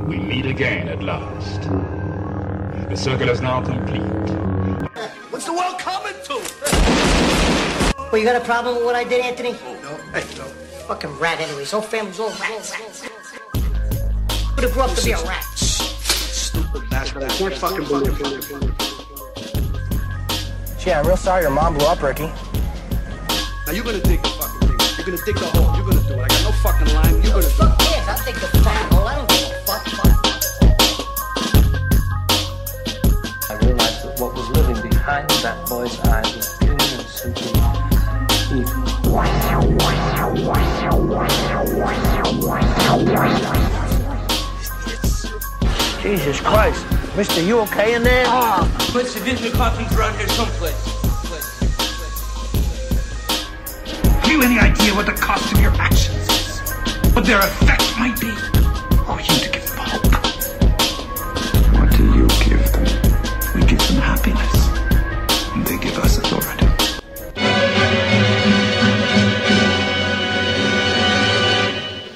We meet again at last. The circle is now complete. What's the world coming to? Well, you got a problem with what I did, Anthony? No. Hey, no. Fucking rat, anyways. Whole family's all rats. Would have grew up to be a rat. Stupid bastard. I can't fucking believe it. Gee, I'm real sorry your mom blew up, Ricky. Now you're gonna dig the fucking thing. You're gonna dig the hole. You're gonna do it. I got no fucking line. You're gonna do it. Fuck yes, I'll take the fucking hole. I don't give a fuck. I realized that what was living behind that boy's eyes was pure and simple evil. Jesus Christ. Mister, you okay in there? Put some vintage coffees around here someplace. Have you any idea what the cost of your actions is? What their effect might be? Or are you to give them hope? What do you give them? We give them happiness. And they give us authority.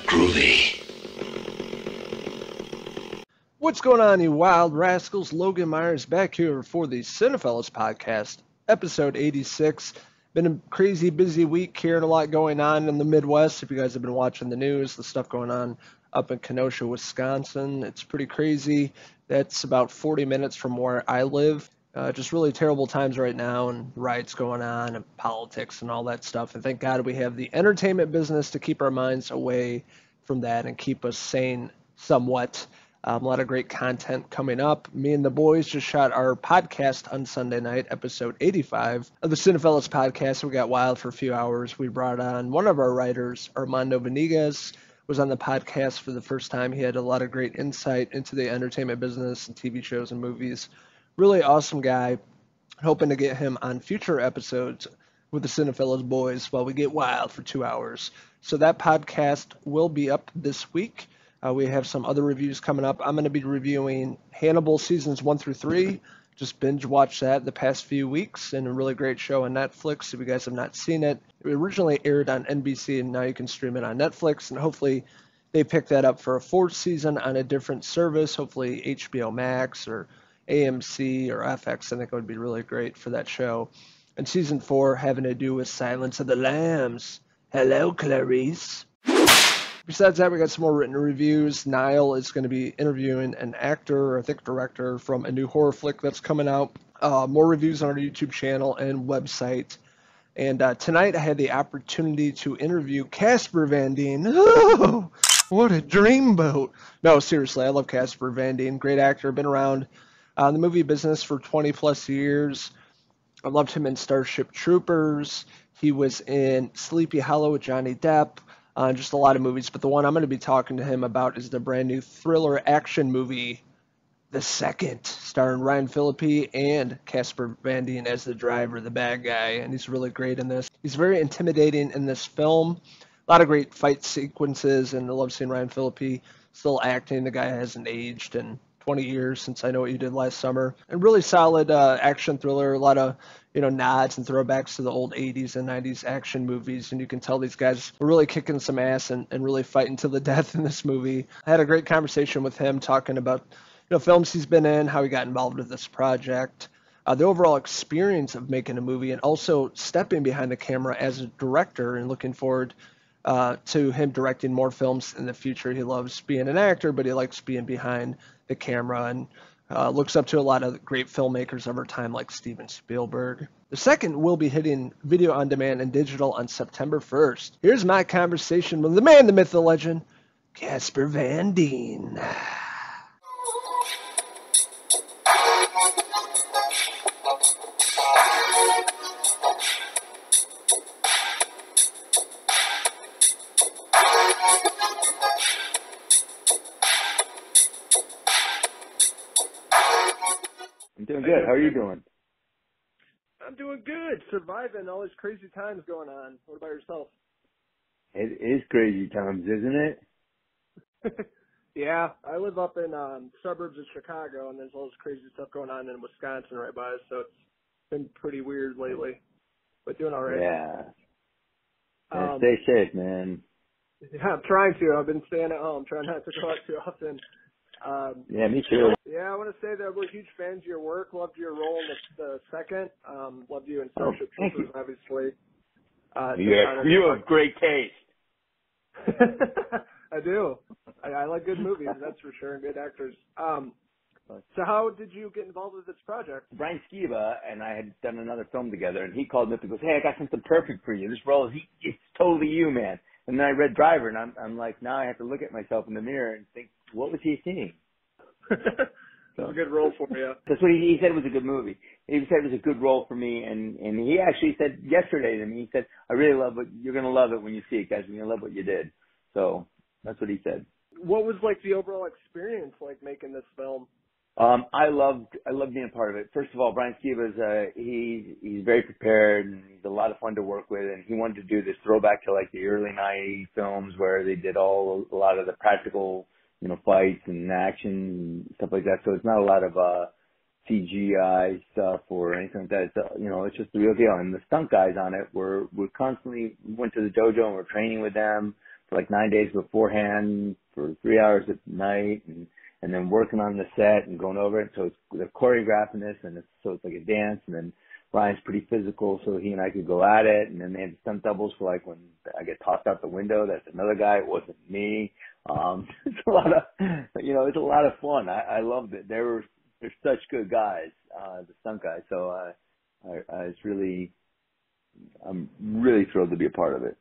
Groovy. What's going on, you wild rascals? Logan Myerz back here for the Cinephellas Podcast, episode 86. Been a crazy busy week here and a lot going on in the Midwest. If you guys have been watching the news, the stuff going on up in Kenosha, Wisconsin, it's pretty crazy. That's about 40 minutes from where I live. Just really terrible times right now, and riots going on and politics and all that stuff. And thank God we have the entertainment business to keep our minds away from that and keep us sane somewhat. A lot of great content coming up. Me and the boys just shot our podcast on Sunday night, episode 85 of the Cinephellas Podcast. We got wild for a few hours. We brought on one of our writers, Armando Venegas, was on the podcast for the first time. He had a lot of great insight into the entertainment business and TV shows and movies. Really awesome guy. Hoping to get him on future episodes with the Cinephellas boys while we get wild for 2 hours. So that podcast will be up this week. We have some other reviews coming up. I'm going to be reviewing Hannibal seasons 1 through 3. Just binge watched that the past few weeks, and a really great show on Netflix. If you guys have not seen it, it originally aired on NBC, and now you can stream it on Netflix. And hopefully they pick that up for a 4th season on a different service, hopefully HBO Max or AMC or FX. I think it would be really great for that show. And season 4 having to do with Silence of the Lambs. Hello, Clarice. Besides that, we got some more written reviews. Niall is going to be interviewing an actor, or I think director, from a new horror flick that's coming out. More reviews on our YouTube channel and website. And tonight I had the opportunity to interview Casper Van Dien. Oh, what a dreamboat. No, seriously, I love Casper Van Dien. Great actor, been around the movie business for 20 plus years. I loved him in Starship Troopers. He was in Sleepy Hollow with Johnny Depp. Just a lot of movies, but the one I'm going to be talking to him about is the brand new thriller action movie, The Second, starring Ryan Phillippe and Casper Van Dien as the driver, the bad guy, and he's really great in this. He's very intimidating in this film. A lot of great fight sequences, and I love seeing Ryan Phillippe still acting. The guy hasn't aged in 20 years since I Know What You Did Last Summer. And really solid action thriller, a lot of nods and throwbacks to the old 80s and 90s action movies, and you can tell these guys were really kicking some ass and really fighting to the death in this movie. I had a great conversation with him talking about films he's been in, how he got involved with this project, the overall experience of making a movie, and also stepping behind the camera as a director and looking forward to him directing more films in the future. He loves being an actor, but he likes being behind the camera and looks up to a lot of great filmmakers of our time like Steven Spielberg. The Second will be hitting video on demand and digital on September 1st. Here's my conversation with the man, the myth, the legend, Casper Van Dien. I'm doing good. How are you doing? I'm doing good. Surviving all these crazy times going on. What about yourself? It is crazy times, isn't it? Yeah, I live up in suburbs of Chicago, and there's all this crazy stuff going on in Wisconsin right by us, so it's been pretty weird lately, but doing all right. Yeah. Stay safe, man. Yeah, I'm trying to. I've been staying at home, trying not to go out too often. Yeah, me too. Yeah, I want to say that we're huge fans of your work. Loved your role in the second. Loved you in Starship Troopers, obviously. You have great taste. I do. I like good movies, that's for sure, and good actors. So how did you get involved with this project? Brian Skiba and I had done another film together, and he called me up and goes, "Hey, I got something perfect for you. This role it's totally you, man." And then I read Driver, and I'm like, now I have to look at myself in the mirror and think, what was he seeing? That's a good role for you. That's what he said was a good movie. He said it was a good role for me, and he actually said yesterday to me, he said, "I really love it. You're going to love it when you see it, guys. You're going to love what you did." So that's what he said. What was like the overall experience like making this film? I loved being a part of it. First of all, Brian Skiba he's very prepared, and he's a lot of fun to work with, and he wanted to do this throwback to like the early '90s films where they did a lot of the practical, fights and action and stuff like that. So it's not a lot of CGI stuff or anything like that. It's just the real deal. And the stunt guys on it we constantly went to the dojo and we're training with them for like 9 days beforehand for 3 hours at night, and then working on the set and going over it. So they're choreographing this, and it's like a dance. And then Ryan's pretty physical, so he and I could go at it. And then they had stunt doubles for like when I get tossed out the window. That's another guy. It wasn't me. It's a lot of, it's a lot of fun. I loved it. They're such good guys, the stunt guys. So I'm really thrilled to be a part of it.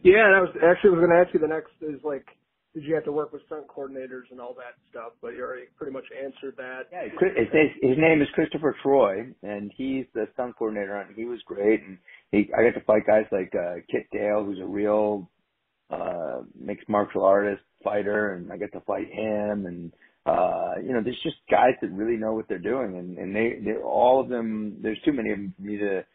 Yeah, and I was going to ask you the next is like, did you have to work with stunt coordinators and all that stuff? But you already pretty much answered that. Yeah, his name is Christopher Troy, and he's the stunt coordinator, and he was great. And I got to fight guys like Kit Dale, who's a real mixed martial artist fighter, and I get to fight him. And there's just guys that really know what they're doing, and they're all of them. There's too many of them for me to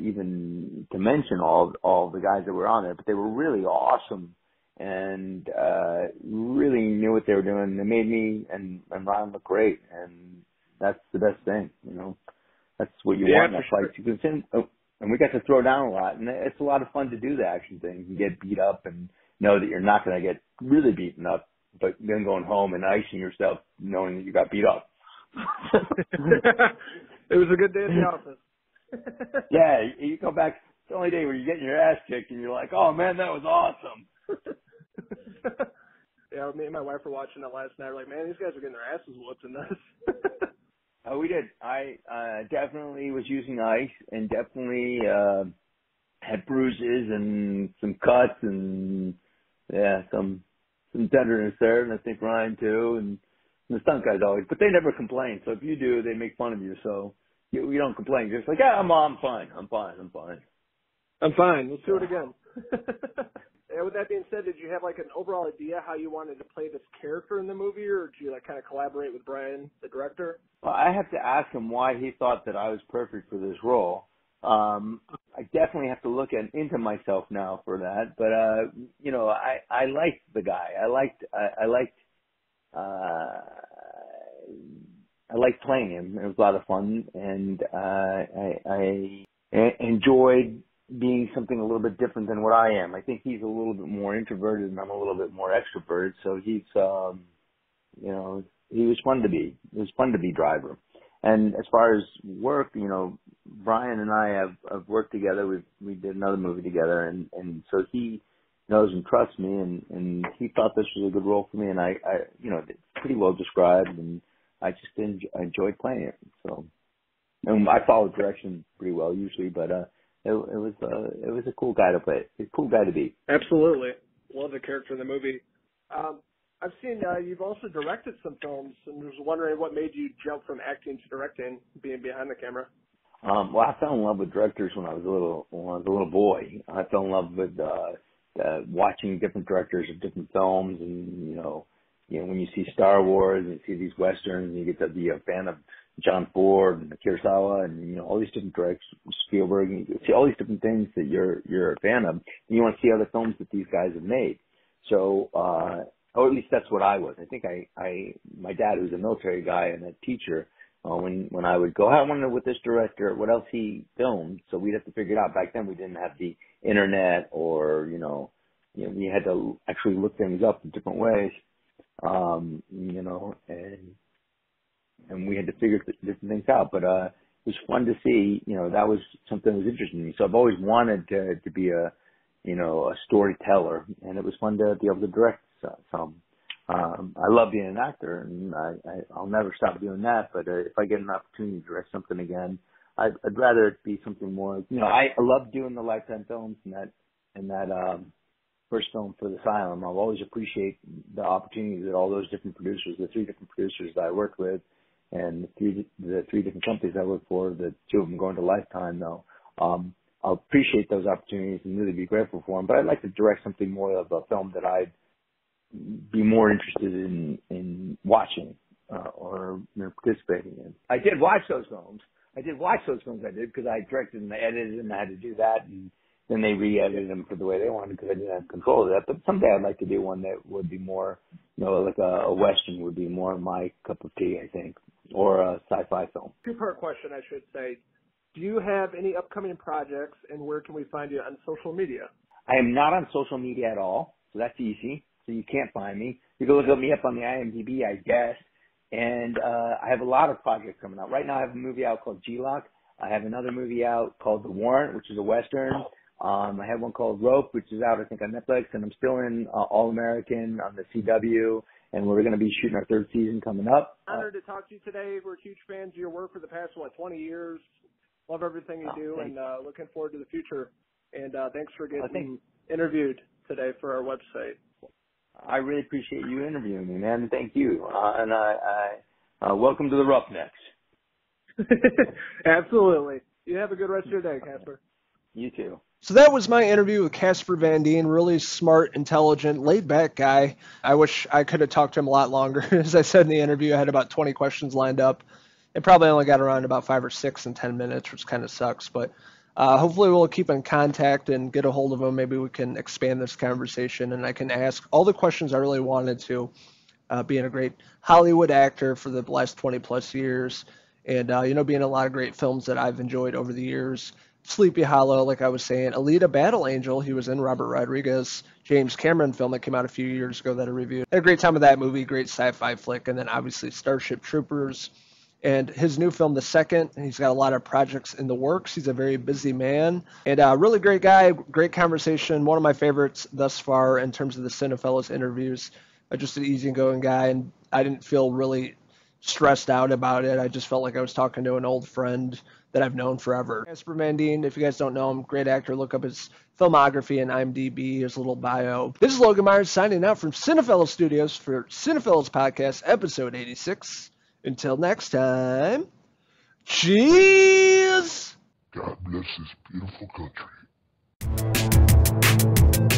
even mention all the guys that were on there, but they were really awesome. And really knew what they were doing. They made me and Ryan look great, and that's the best thing, That's what you want in a fight. Sure. And we got to throw down a lot, and it's a lot of fun to do the action things and get beat up and know that you're not going to get really beaten up, but then going home and icing yourself knowing that you got beat up. It was a good day at the office. Yeah, you come back. It's the only day where you're getting your ass kicked, and you're like, "Oh man, that was awesome." Yeah, me and my wife were watching it last night. We're like, man, these guys are getting their asses whooped in this. Oh, we did. I definitely was using ice and definitely had bruises and some cuts and some tenderness there, and I think Ryan too, and the stunt guys always. But they never complain. So if you do, they make fun of you. So you don't complain. You're just like, yeah, I'm fine. I'm fine. Let's do it again. And with that being said, did you have like an overall idea how you wanted to play this character in the movie, or did you like kind of collaborate with Brian, the director? Well, I have to ask him why he thought that I was perfect for this role. I definitely have to look into myself now for that, but I liked the guy. I liked playing him. It was a lot of fun, and I enjoyed being something a little bit different than what I am. I think he's a little bit more introverted and I'm a little bit more extroverted. So he's, he was fun to be. It was fun to be Driver. And as far as work, Brian and I have worked together. We did another movie together, and so he knows and trusts me, and he thought this was a good role for me, and I it's pretty well described, and I just enjoyed playing it. So, and I follow direction pretty well usually, but it was a cool guy to play. A cool guy to be. Absolutely. Love the character in the movie. I've seen you've also directed some films, and was wondering what made you jump from acting to directing, being behind the camera. Well, I fell in love with directors when I was a little boy. I fell in love with watching different directors of different films, and when you see Star Wars and you see these westerns, and you get to be a fan of John Ford and Kurosawa and all these different directors, Spielberg, and you see all these different things that you're a fan of, and you want to see other films that these guys have made. So, or at least that's what I was. I think my dad, who's a military guy and a teacher, when I would go, I want to know what this director, what else he filmed, so we'd have to figure it out. Back then, we didn't have the internet, or we had to actually look things up in different ways. you know, and we had to figure different things out. But it was fun to see, you know, that was something that was interesting to me. So I've always wanted to be a, you know, a storyteller, and it was fun to be able to direct some. I love being an actor, and I'll never stop doing that. But if I get an opportunity to direct something again, I'd rather it be something more. You know, I love doing the Lifetime films and that first film for the Asylum. I'll always appreciate the opportunities that all those different producers, the 3 different producers that I worked with, and the three different companies I worked for, the 2 of them going to Lifetime though. I'll appreciate those opportunities and really be grateful for them. But I'd like to direct something more of a film that I'd be more interested in watching or, you know, participating in. I did watch those films. I did because I directed and I edited and I had to do that, and then they re-edited them for the way they wanted because I didn't have control of that. But someday I'd like to do one that would be more, you know, like a Western would be more my cup of tea, I think, or a sci-fi film. 2-part question, I should say. Do you have any upcoming projects, and where can we find you on social media? I am not on social media at all, so that's easy. So you can't find me. You can look me up on the IMDb, I guess. And I have a lot of projects coming out. Right now I have a movie out called G-Lock. I have another movie out called The Warrant, which is a Western. I have one called Rope, which is out, I think, on Netflix. And I'm still in All-American on the CW. And we're going to be shooting our 3rd season coming up. Honored to talk to you today. We're huge fans of your work for the past, 20 years. Love everything you do, and looking forward to the future. And thanks for getting interviewed today for our website. I really appreciate you interviewing me, man. Thank you. And I welcome to the Roughnecks. Absolutely. You have a good rest of your day, Casper. You too. So that was my interview with Casper Van Dien. Really smart, intelligent, laid-back guy. I wish I could have talked to him a lot longer. As I said in the interview, I had about 20 questions lined up. It probably only got around about 5 or 6 in 10 minutes, which kind of sucks. But hopefully we'll keep in contact and get a hold of him. Maybe we can expand this conversation, and I can ask all the questions I really wanted to, being a great Hollywood actor for the last 20-plus years, and, you know, being in a lot of great films that I've enjoyed over the years. Sleepy Hollow, like I was saying. Alita Battle Angel, he was in Robert Rodriguez' James Cameron film that came out a few years ago that I reviewed. Had a great time with that movie, great sci-fi flick, and then obviously Starship Troopers. And his new film, The Second, and he's got a lot of projects in the works. He's a very busy man. And really great guy, great conversation. One of my favorites thus far in terms of the Cinephellas interviews. Just an easygoing guy, and I didn't feel really stressed out about it. I just felt like I was talking to an old friend that I've known forever. Casper Van Dien, if you guys don't know him, great actor. Look up his filmography and IMDb, his little bio. This is Logan Myerz signing out from Cinephellas Studios for Cinephellas Podcast, episode 86. Until next time, cheers! God bless this beautiful country.